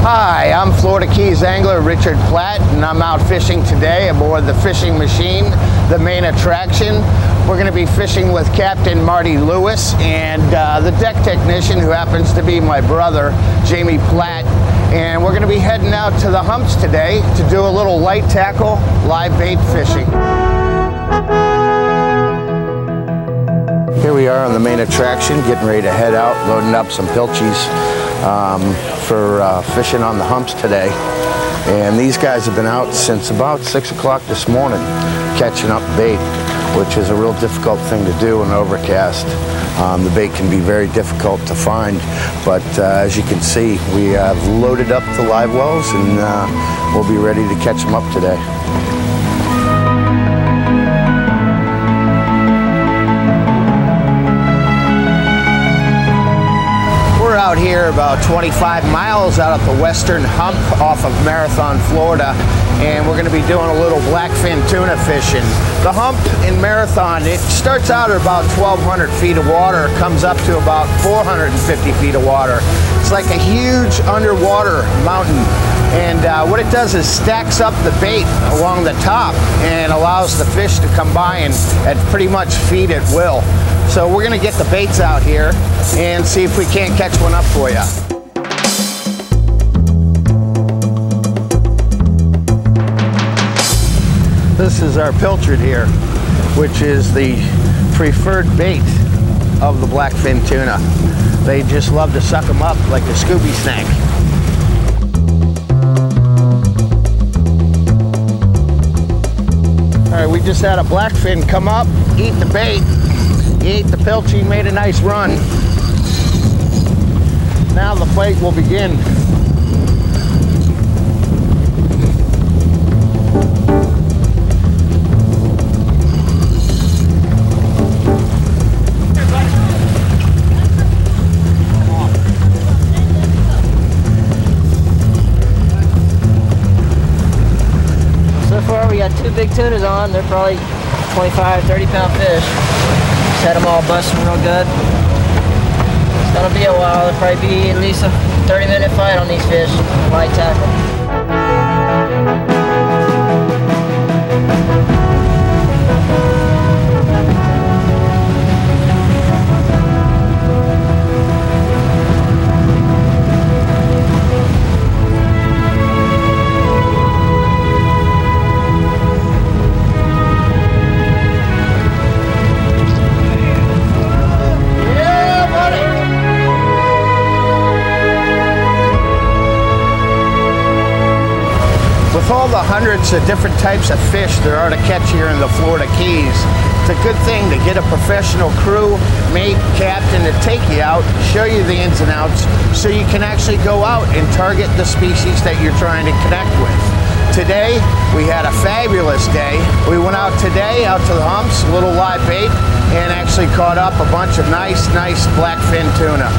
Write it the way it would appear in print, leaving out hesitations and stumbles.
Hi, I'm Florida Keys angler Richard Platt, and I'm out fishing today aboard the Fishing Machine, the main attraction. We're going to be fishing with Captain Marty Lewis and the deck technician, who happens to be my brother, Jamie Platt. And we're going to be heading out to the humps today to do a little light tackle, live bait fishing. Here we are on the main attraction, getting ready to head out, loading up some pilchies for fishing on the humps today. And these guys have been out since about 6 o'clock this morning catching up bait, which is a real difficult thing to do in overcast. The bait can be very difficult to find, but as you can see, we have loaded up the live wells and we'll be ready to catch them up today. We're out here about 25 miles out at the western hump off of Marathon, Florida, and we're going to be doing a little blackfin tuna fishing. The hump in Marathon, it starts out at about 1,200 feet of water, comes up to about 450 feet of water. It's like a huge underwater mountain, and what it does is stacks up the bait along the top and allows the fish to come by and pretty much feed at will. So we're going to get the baits out here and see if we can't catch one up for you. This is our pilchard here, which is the preferred bait of the blackfin tuna. They just love to suck them up like a Scooby snack. All right, we just had a blackfin come up, eat the bait. He ate the pilchie, made a nice run. Now the fight will begin. So far we got 2 big tunas on. They're probably 25, 30-pound fish. Had them all busting real good. It's gonna be a while. It'll probably be at least a 30-minute fight on these fish. Light tackle. With all the hundreds of different types of fish there are to catch here in the Florida Keys, it's a good thing to get a professional crew, mate, captain to take you out, show you the ins and outs, so you can actually go out and target the species that you're trying to connect with. Today, we had a fabulous day. We went out today, out to the humps, a little live bait, and actually caught up a bunch of nice blackfin tuna.